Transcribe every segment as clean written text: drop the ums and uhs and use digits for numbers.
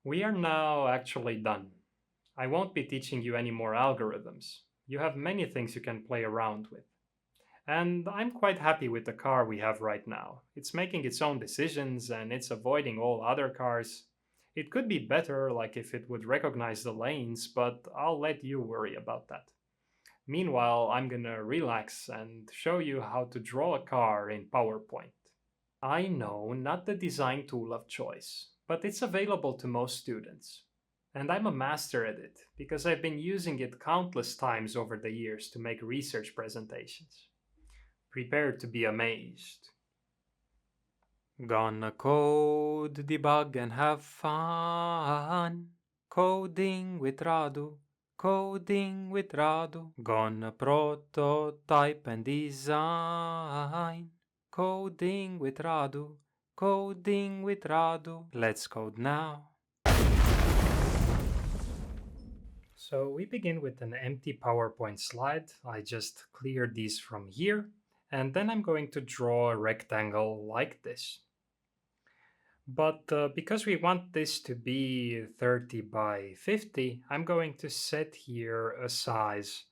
We are now actually done. I won't be teaching you any more algorithms. You have many things you can play around with. And I'm quite happy with the car we have right now. It's making its own decisions and it's avoiding all other cars. It could be better, like if it would recognize the lanes, but I'll let you worry about that. Meanwhile, I'm gonna relax and show you how to draw a car in PowerPoint. I know, not the design tool of choice, but it's available to most students. And I'm a master at it because I've been using it countless times over the years to make research presentations. Prepare to be amazed. Gonna code, debug, and have fun. Coding with Radu. Coding with Radu. Gonna prototype and design. Coding with Radu. Coding with Radu. Let's code now. So we begin with an empty PowerPoint slide. I just cleared these from here. And then I'm going to draw a rectangle like this. But because we want this to be 30 by 50, I'm going to set here a size,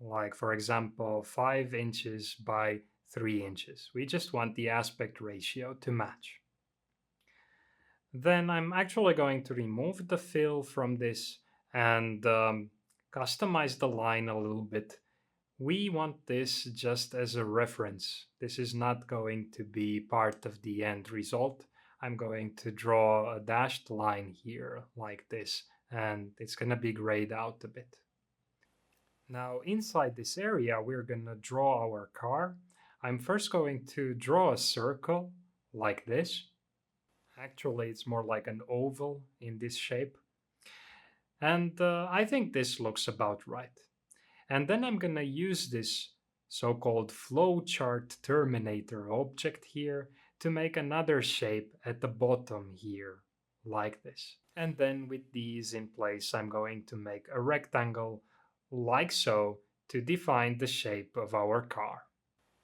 like for example, 5 inches by 3 inches. We just want the aspect ratio to match. Then I'm actually going to remove the fill from this and customize the line a little bit. We want this just as a reference. This is not going to be part of the end result. I'm going to draw a dashed line here like this, and it's going to be grayed out a bit. Now inside this area, we're going to draw our car. I'm first going to draw a circle like this. Actually, it's more like an oval in this shape. And I think this looks about right. And then I'm going to use this so-called flowchart terminator object here to make another shape at the bottom here, like this. And then with these in place, I'm going to make a rectangle like so to define the shape of our car.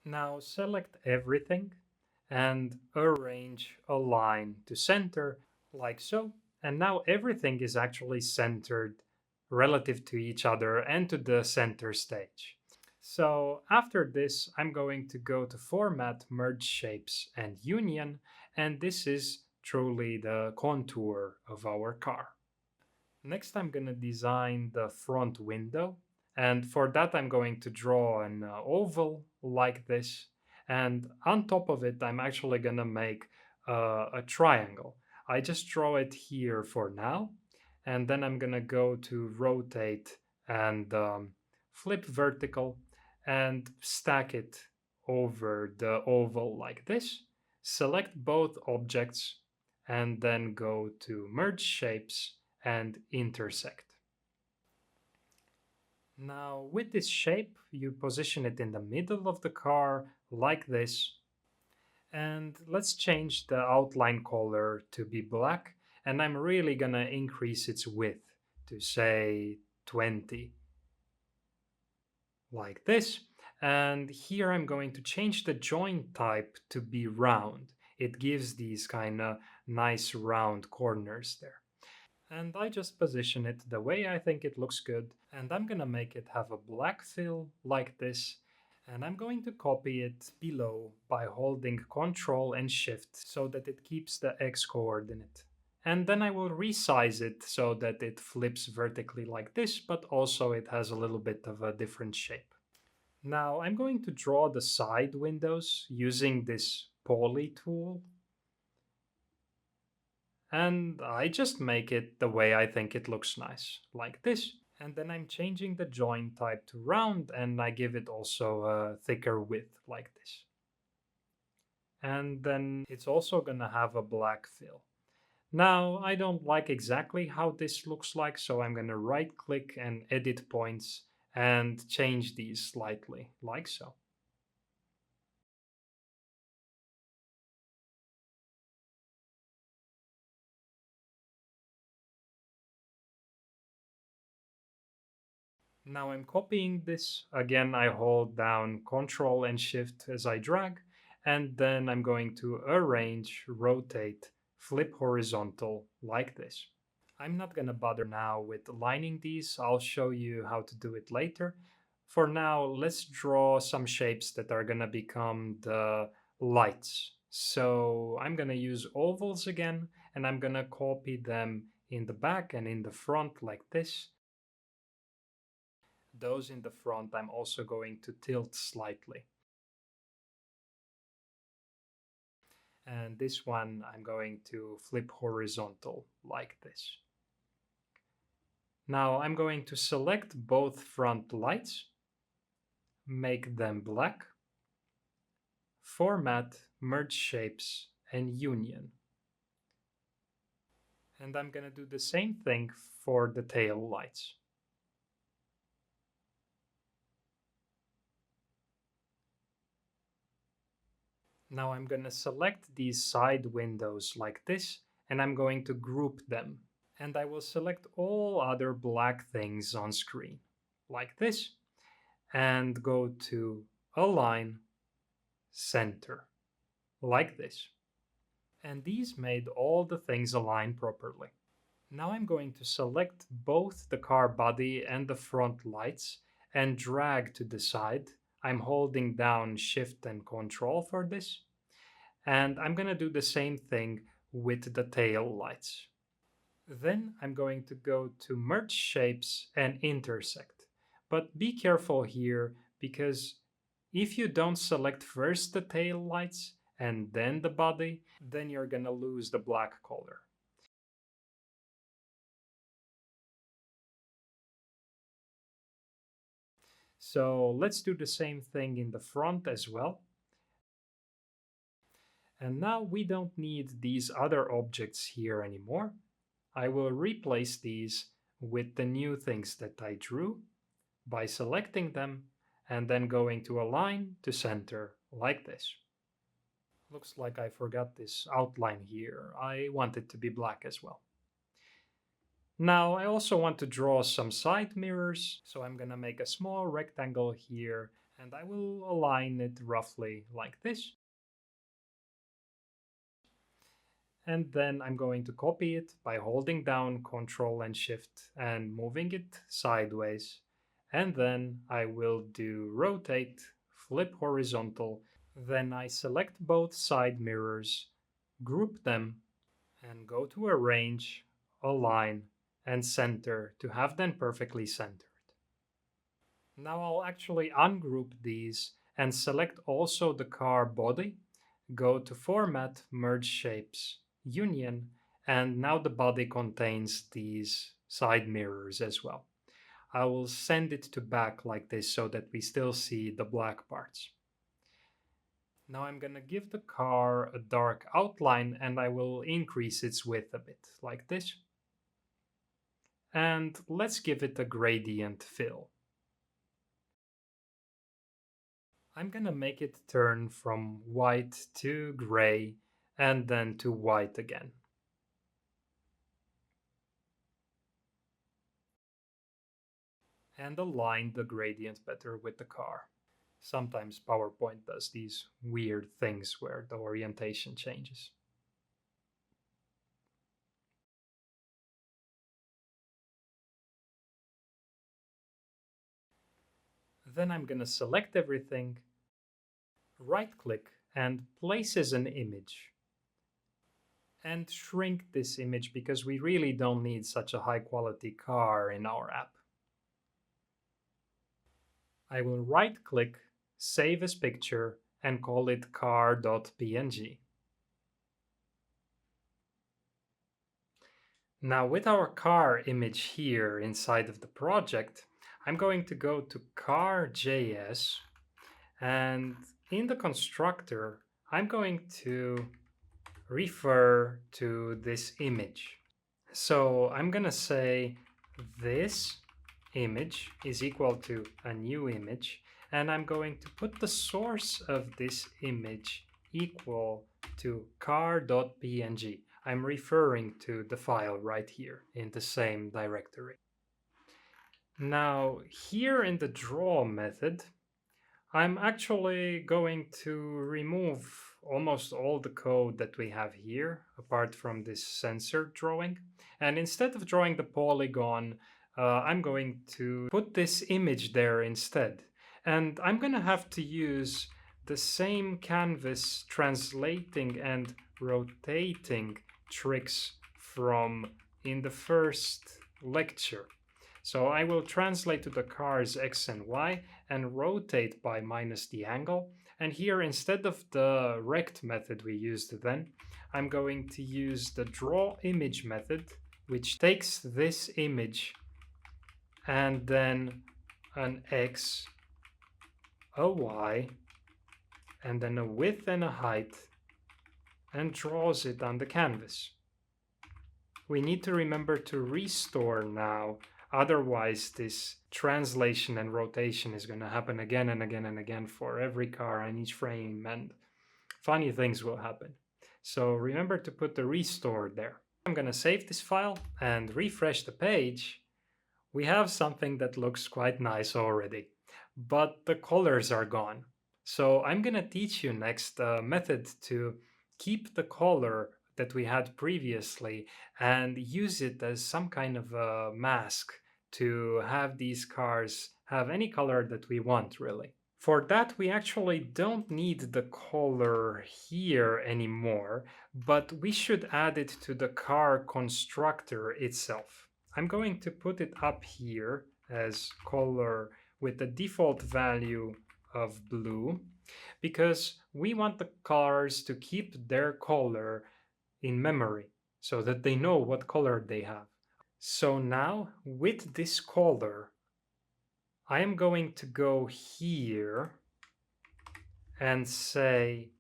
Now select everything and arrange a line to center like so. And now everything is actually centered relative to each other and to the center stage. So after this, I'm going to go to Format, Merge Shapes, and Union, and this is truly the contour of our car. Next, I'm going to design the front window, and for that, I'm going to draw an oval like this, and on top of it, I'm actually going to make a triangle. I just draw it here for now, and then I'm going to go to rotate and flip vertical and stack it over the oval like this. Select both objects and then go to Merge Shapes and Intersect. Now with this shape, you position it in the middle of the car like this. And let's change the outline color to be black. And I'm really gonna increase its width to say 20. Like this. And here I'm going to change the joint type to be round. It gives these kind of nice round corners there. And I just position it the way I think it looks good. And I'm gonna make it have a black fill like this. And I'm going to copy it below by holding Ctrl and Shift so that it keeps the X coordinate. And then I will resize it so that it flips vertically like this, but also it has a little bit of a different shape. Now I'm going to draw the side windows using this poly tool. And I just make it the way I think it looks nice, like this. And then I'm changing the join type to round, and I give it also a thicker width like this. And then it's also gonna have a black fill. Now, I don't like exactly how this looks like, so I'm gonna right click and edit points and change these slightly, like so. Now I'm copying this. Again, I hold down Ctrl and Shift as I drag, and then I'm going to arrange, rotate, flip horizontal like this. I'm not going to bother now with aligning these. I'll show you how to do it later. For now, let's draw some shapes that are going to become the lights. So I'm going to use ovals again, and I'm going to copy them in the back and in the front like this. Those in the front I'm also going to tilt slightly. And this one I'm going to flip horizontal like this. Now I'm going to select both front lights, make them black, format, merge shapes, and union. And I'm going to do the same thing for the tail lights. Now I'm going to select these side windows like this, and I'm going to group them. And I will select all other black things on screen, like this, and go to Align, Center, like this. And these made all the things align properly. Now I'm going to select both the car body and the front lights and drag to the side. I'm holding down Shift and Control for this. And I'm going to do the same thing with the tail lights. Then I'm going to go to Merge Shapes and Intersect. But be careful here, because if you don't select first the tail lights and then the body, then you're going to lose the black color. So let's do the same thing in the front as well. And now we don't need these other objects here anymore. I will replace these with the new things that I drew by selecting them and then going to Align to Center like this. Looks like I forgot this outline here. I want it to be black as well. Now I also want to draw some side mirrors, so I'm gonna make a small rectangle here and I will align it roughly like this. And then I'm going to copy it by holding down Ctrl and Shift and moving it sideways. And then I will do rotate, flip horizontal. Then I select both side mirrors, group them, and go to Arrange, Align, and Center to have them perfectly centered. Now I'll actually ungroup these and select also the car body, go to Format, Merge Shapes, Union, and now the body contains these side mirrors as well. I will send it to back like this so that we still see the black parts. Now I'm gonna give the car a dark outline and I will increase its width a bit, like this. And let's give it a gradient fill. I'm gonna make it turn from white to gray and then to white again. And align the gradient better with the car. Sometimes PowerPoint does these weird things where the orientation changes. Then I'm gonna select everything, right-click, and place as an image. And shrink this image because we really don't need such a high-quality car in our app. I will right-click, save as picture, and call it car.png. Now with our car image here inside of the project, I'm going to go to car.js, and in the constructor, I'm going to refer to this image. So I'm gonna say this image is equal to a new image, and I'm going to put the source of this image equal to car.png. I'm referring to the file right here in the same directory. Now, here in the draw method, I'm actually going to remove almost all the code that we have here, apart from this sensor drawing. And instead of drawing the polygon, I'm going to put this image there instead. And I'm going to have to use the same canvas translating and rotating tricks from in the first lecture. So I will translate to the cars X and Y and rotate by minus the angle. And here, instead of the rect method we used then, I'm going to use the draw image method, which takes this image and then an X, a Y, and then a width and a height, and draws it on the canvas. We need to remember to restore now, otherwise this translation and rotation is going to happen again and again and again for every car and each frame, and funny things will happen. So remember to put the restore there. I'm going to save this file and refresh the page. We have something that looks quite nice already, but the colors are gone. So I'm going to teach you next a method to keep the color that we had previously and use it as some kind of a mask to have these cars have any color that we want, really. For that, we actually don't need the color here anymore, but we should add it to the car constructor itself. I'm going to put it up here as color with the default value of blue, because we want the cars to keep their color in memory so that they know what color they have. So now with this color, I am going to go here and say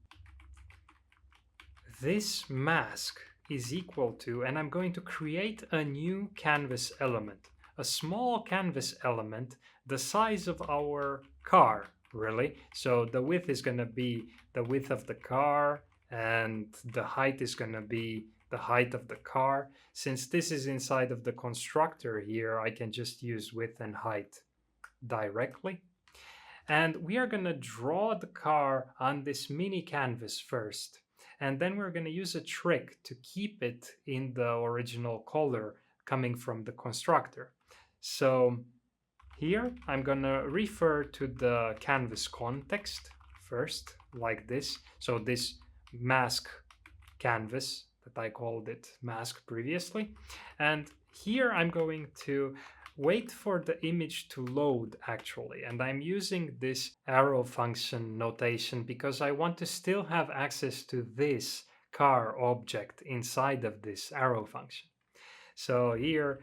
this mask is equal to, and I'm going to create a new canvas element, a small canvas element the size of our car, really. So the width is going to be the width of the car, and the height is going to be the height of the car. Since this is inside of the constructor here, I can just use width and height directly. And we are going to draw the car on this mini canvas first. And then we're going to use a trick to keep it in the original color coming from the constructor. So here I'm going to refer to the canvas context first, like this. So this mask canvas that I called it mask previously. And here I'm going to wait for the image to load actually. And I'm using this arrow function notation because I want to still have access to this car object inside of this arrow function. So here,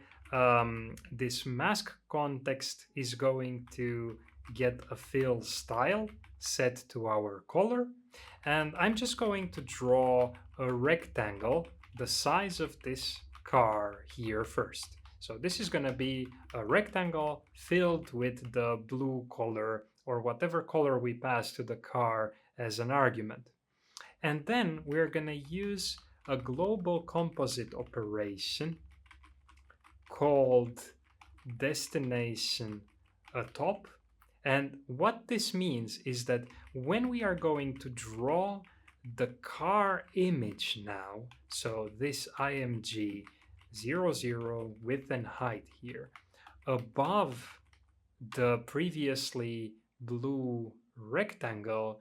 this mask context is going to get a fill style set to our color. And I'm just going to draw a rectangle the size of this car here first. So this is going to be a rectangle filled with the blue color or whatever color we pass to the car as an argument. And then we're going to use a global composite operation called destination atop. And what this means is that when we are going to draw the car image now, so this IMG 00 width and height here, above the previously blue rectangle,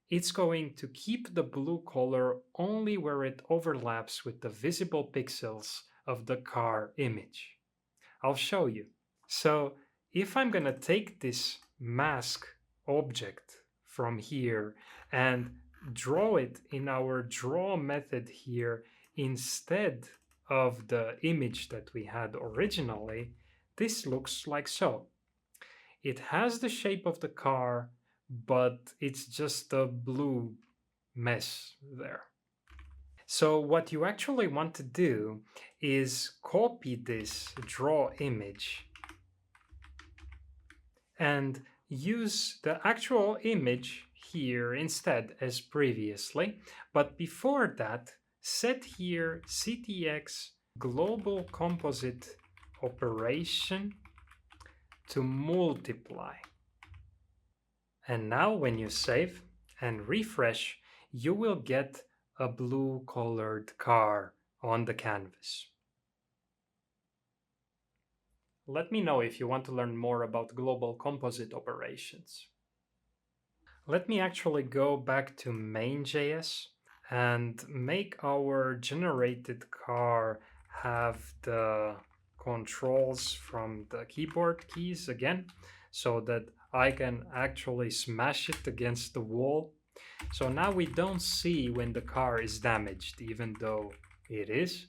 it's going to keep the blue color only where it overlaps with the visible pixels of the car image. I'll show you. So if I'm going to take this mask object from here and draw it in our draw method here instead of the image that we had originally, this looks like so. It has the shape of the car, but it's just a blue mess there. So what you actually want to do is copy this draw image and use the actual image here instead as previously. But before that, set here CTX global composite operation to multiply. And now when you save and refresh, you will get a blue colored car on the canvas. Let me know if you want to learn more about global composite operations. Let me actually go back to main.js and make our generated car have the controls from the keyboard keys again, so that I can actually smash it against the wall. So now we don't see when the car is damaged, even though it is.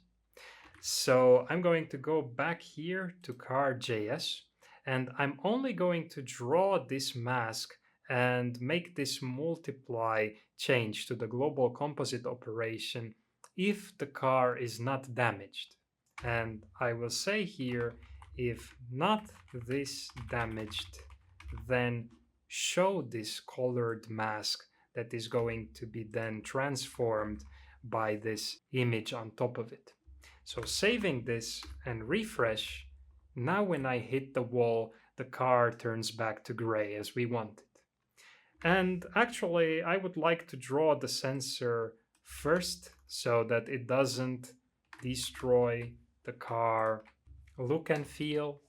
So I'm going to go back here to car.js, and I'm only going to draw this mask and make this multiply change to the global composite operation if the car is not damaged. And I will say here, if not this damaged, then show this colored mask that is going to be then transformed by this image on top of it. So saving this and refresh, now when I hit the wall, the car turns back to gray as we want it. And actually, I would like to draw the sensor first so that it doesn't destroy the car look and feel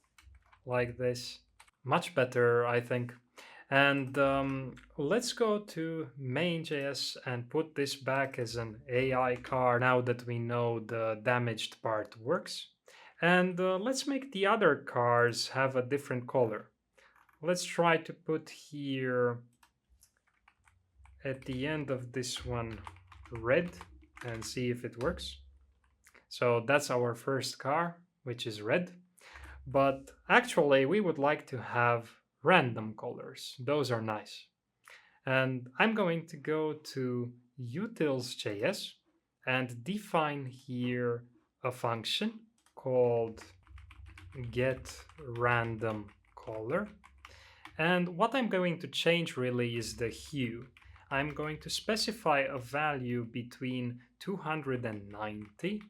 like this. Much better, I think. And let's go to main.js and put this back as an AI car now that we know the damaged part works. And let's make the other cars have a different color. Let's try to put here at the end of this one red and see if it works. So that's our first car, which is red. But actually, we would like to have random colors. Those are nice. And I'm going to go to utils.js and define here a function called getRandomColor. And what I'm going to change really is the hue. I'm going to specify a value between 290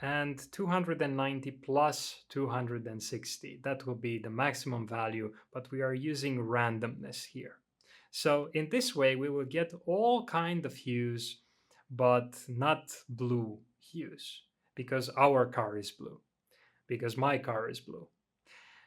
and 290 plus 260. That will be the maximum value, but we are using randomness here. So in this way, we will get all kind of hues, but not blue hues, because our car is blue, because my car is blue.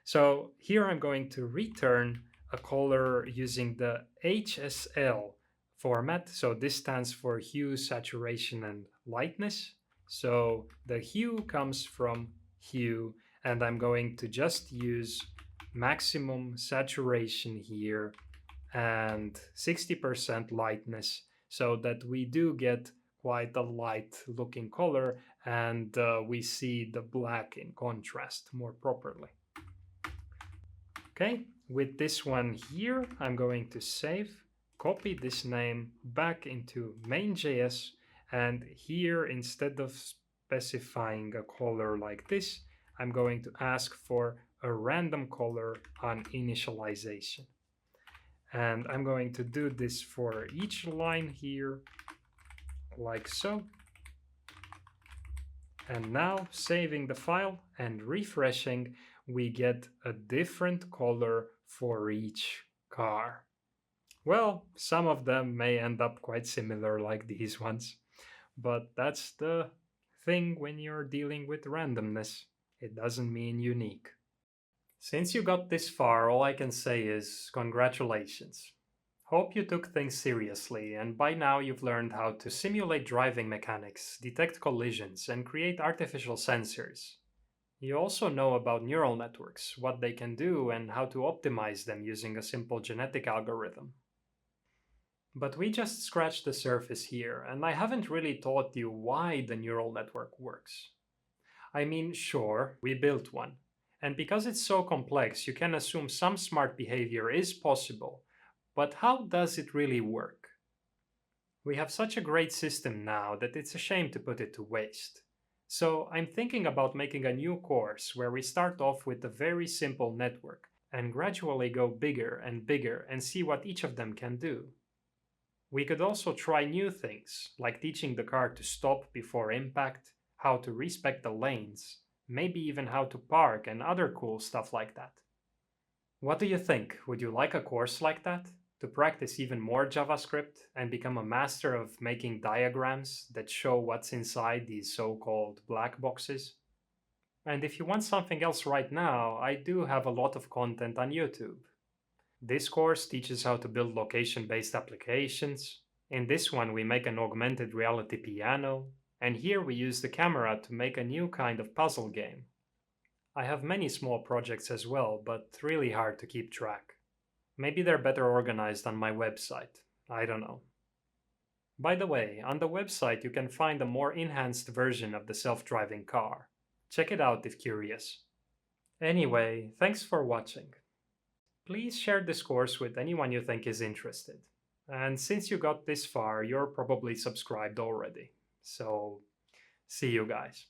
So here I'm going to return a color using the HSL format. So this stands for hue, saturation, and lightness. So the hue comes from hue, and I'm going to just use maximum saturation here and 60% lightness so that we do get quite a light looking color, and we see the black in contrast more properly. Okay, with this one here, I'm going to save, copy this name back into main.js, and here, instead of specifying a color like this, I'm going to ask for a random color on initialization. And I'm going to do this for each line here, like so. And now, saving the file and refreshing, we get a different color for each car. Well, some of them may end up quite similar like these ones. But that's the thing when you're dealing with randomness. It doesn't mean unique. Since you got this far, all I can say is congratulations. Hope you took things seriously, and by now you've learned how to simulate driving mechanics, detect collisions, and create artificial sensors. You also know about neural networks, what they can do, and how to optimize them using a simple genetic algorithm. But we just scratched the surface here, and I haven't really taught you why the neural network works. I mean, sure, we built one. And because it's so complex, you can assume some smart behavior is possible. But how does it really work? We have such a great system now that it's a shame to put it to waste. So I'm thinking about making a new course where we start off with a very simple network and gradually go bigger and see what each of them can do. We could also try new things, like teaching the car to stop before impact, how to respect the lanes, maybe even how to park and other cool stuff like that. What do you think? Would you like a course like that? to practice even more JavaScript and become a master of making diagrams that show what's inside these so-called black boxes. And if you want something else right now, I do have a lot of content on YouTube. This course teaches how to build location-based applications. In this one, we make an augmented reality piano, and here we use the camera to make a new kind of puzzle game. I have many small projects as well, but really hard to keep track. Maybe they're better organized on my website. I don't know. By the way, on the website you can find a more enhanced version of the self-driving car. Check it out if curious. Anyway, thanks for watching. Please share this course with anyone you think is interested. And since you got this far, you're probably subscribed already. So, see you guys.